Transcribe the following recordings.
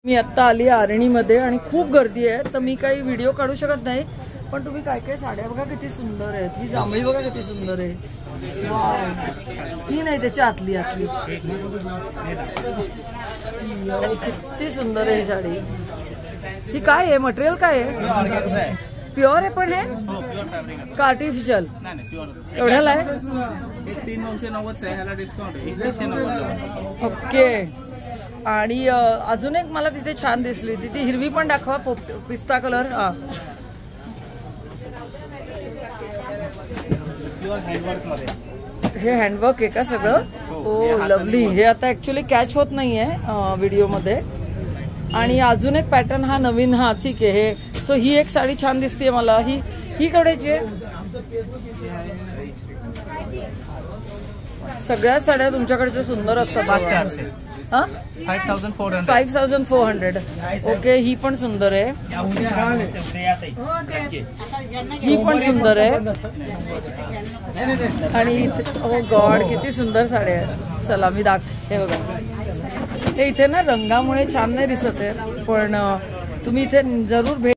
मी आता आली आरणीमध्ये आणि खूप गर्दी आहे, तर मी काही व्हिडिओ काढू शकत नाही, पण तुम्ही काय काय साड्या बघा किती सुंदर आहेत. ही जांभळी बघा किती सुंदर आहे. ही नाही त्याच्या आतली किती सुंदर आहे ही साडी. ही काय आहे, मटेरियल काय आहे? प्युअर आहे पण हे का आर्टिफिशियल? एवढ्याला आहे? 3,990 ह्याला डिस्काउंट आहे 1,990. ओके. आणि अजून एक मला तिथे छान दिसली ती हिरवी पण दाखवा, पिस्ता कलर. हे हँडवर्क आहे का सगळं? हो लवली. हे आता ऍक्च्युली कॅच होत नाहीये व्हिडिओ मध्ये. आणि अजून एक पॅटर्न हा नवीन. हा ठीक आहे. हे सो ही एक साडी छान दिसते मला. ही कडेची आहे. सगळ्या साड्या तुमच्याकडच्या सुंदर असतात. 5,400. ओके. ही पण सुंदर आहे. ही पण सुंदर आहे. आणि ओ गॉड किती सुंदर साड्या आहेत. चला मी हे बघा. हे इथे ना रंगामुळे छान नाही दिसत आहे, पण तुम्ही इथे जरूर भेट.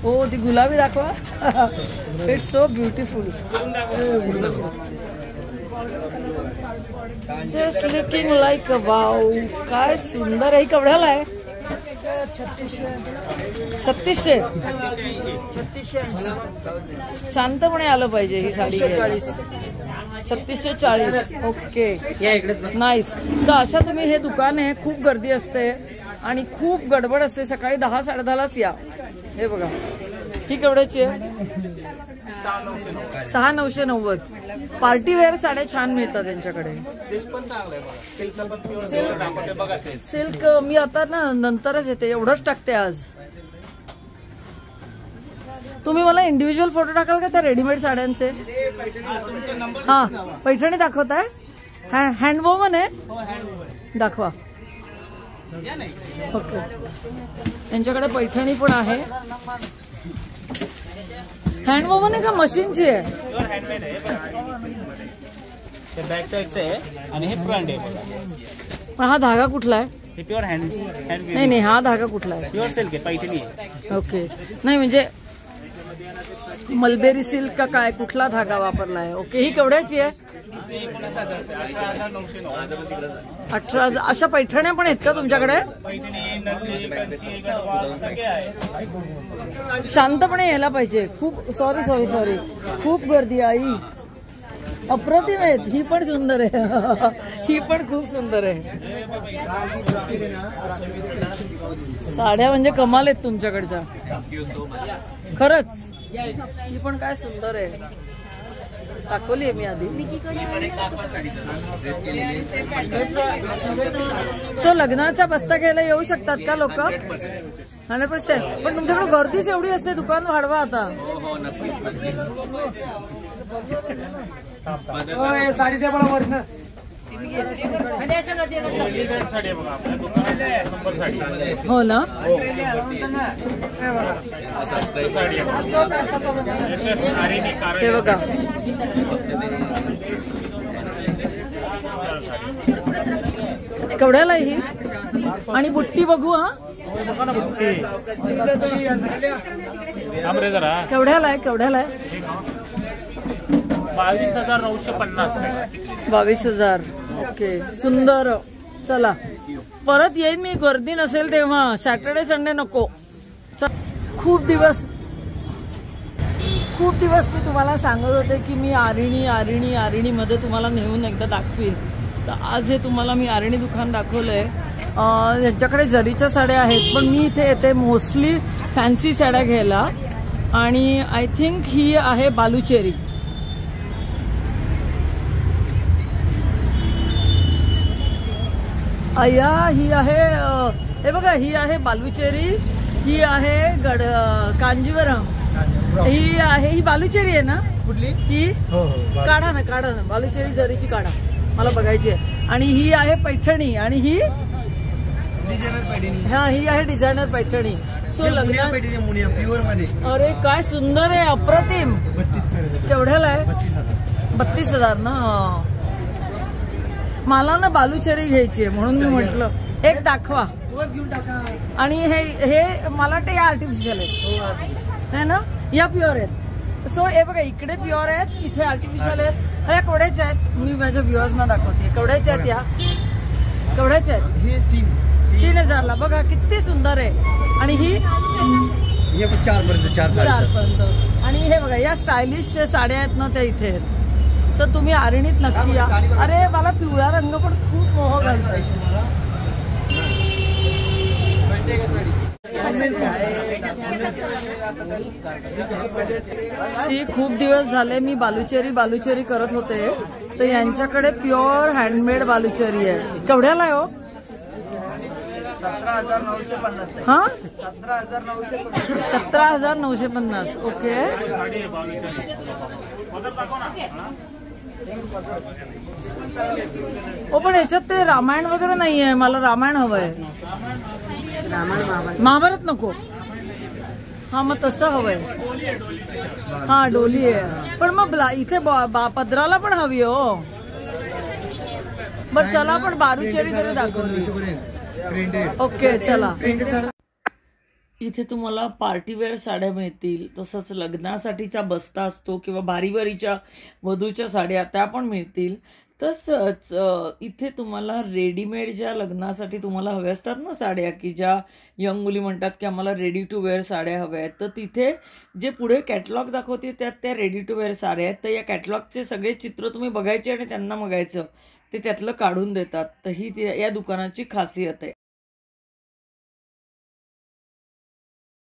हो ती गुलाबी दाखवा. It's so beautiful. Just looking like a wow. काय सुंदर आहे. केवढ्याला आहे? 3600. शांतपणे आलं पाहिजे ही साडी. 3640. Okay nice. तर अशा तुम्ही हे दुकान आहे, खूप गर्दी असते आणि खूप गडबड असते. सकाळी 10 10:30लाच या. हे बघा ही केवढ्याची आहे? 6,990. पार्टीवेअर साड्या छान मिळतात त्यांच्याकडे. सिल्क मी आता ना नंतरच येते, एवढंच टाकते आज. तुम्ही मला इंडिव्हिज्युअल फोटो टाकाल का त्या रेडीमेड साड्यांचे? हा पैठणी दाखवताय? हँडवोवन आहे? दाखवा. ओके. त्यांच्याकडे पैठणी पण आहे. हँडवोवन आहे का मशीनची आहे? पण हा धागा कुठला आहे? Pure hand. नाही हा धागा कुठला आहे? प्युअर सिल्क आहे, पैठणी आहे. ओके. नाही म्हणजे मलबेरी सिल्क का काय, कुठला धागा वापरलाय? ओके. ही केवढ्याची आहे? 18,000. अशा पैठण्या पण आहेत का तुमच्याकडे? शांतपणे यायला पाहिजे. खूप सॉरी खूप गर्दी आई. अप्रतिम आहेत. ही पण सुंदर आहे. ही पण खूप सुंदर आहे. साड्या म्हणजे कमाल आहेत तुमच्याकडच्या खरंच. ही पण काय सुंदर आहे. दाखवली आहे मी आधी. सो लग्नाचा बस्ता घ्यायला येऊ शकतात का लोक? 100%. पण तुमच्याकडे गर्दीच एवढी असते, दुकान वाढवा आता. साडी द्या मला वरनं. हो ना. हे बघा केवढ्याला ही? आणि बुट्टी बघू. हा केवढ्याला आहे? 22,950. 22,000. ओके सुंदर. चला परत येईन मी, गर्दी नसेल तेव्हा. सॅटर्डे संडे नको. खूप दिवस मी तुम्हाला सांगत होते की मी आरणीमध्ये तुम्हाला नेऊन एकदा दाखवीन. तर आज हे तुम्हाला मी आरणी दुकान दाखवलंय. यांच्याकडे जरीच्या साड्या आहेत, पण मी इथे येते मोस्टली फॅन्सी साड्या घ्यायला. आणि आय थिंक ही आहे बालुचेरी. अय्या ही आहे. हे बघा ही आहे बालुचेरी. ही आहे कांजीवरम. ही आहे. ही बालुचेरी आहे ना? कुठली ही? काढा ना बालुचेरी जरीची काढा, मला बघायची आहे. आणि ही आहे पैठणी. आणि ही डिझायनर पैठणी. हा ही आहे डिझायनर पैठणी. सो लग्न प्युअर मध्ये. अरे काय सुंदर आहे. अप्रतिम. केवढ्याला आहे? 32,000 ना. मला ना बालुचेरी घ्यायची आहे म्हणून मी म्हटलं एक दाखवा. आणि हे मला वाटतं या आर्टिफिशियल आहेत है ना, या प्युअर आहेत. सो हे बघा इकडे प्युअर आहेत, इथे आर्टिफिशियल आहेत. ह्या केवढ्याच्या आहेत मी माझ्या व्ह्युअर्सना दाखवते. केवढ्याच्या आहेत या, केवढ्याच्या आहेत? 3000ला. बघा किती सुंदर आहे. आणि ही 4पर्यंत. आणि हे बघा या स्टायलिश साड्या आहेत ना त्या इथे आहेत. सो तुम्ही आरणीत नक्की या. अरे मला पिवळा रंग पण खूप मोह घालतोय. खूप दिवस झाले मी बालुचेरी करत होते, तर यांच्याकडे प्युअर हँडमेड बालुचेरी आहे. केवढ्याला आहे हो? 17,950. हा 17,950. ओके. ओ पण याच्यात ते रामायण वगैरे नाहीये. मला रामायण हवंय. महाभारत नको. हा मग तसं हवंय. हा डोली आहे. पण मग इथे पदराला पण हवी हो. बर चला आपण बालुचेरी तरी दाखवली. ओके चला. इथे तुम्हाला पार्टीवेअर साड्या मिळतील, तसंच लग्नासाठीचा बस्ता असतो किंवा बारीवरीच्या वधूच्या साड्या त्या पण मिळतील. तसंच इथे तुम्हाला रेडीमेड ज्या लग्नासाठी तुम्हाला हव्या असतात ना साड्या, की ज्या यंग मुली म्हणतात की आम्हाला रेडी टू वेअर साड्या हव्या आहेत, तर तिथे जे पुढे कॅटलॉग दाखवते त्यात त्या रेडी टू वेअर साड्या आहेत. तर या कॅटलॉगचे सगळे चित्र तुम्ही बघायचे आणि त्यांना बघायचं, ते त्यातलं काढून देतात. तर ही या दुकानाची खासियत आहे.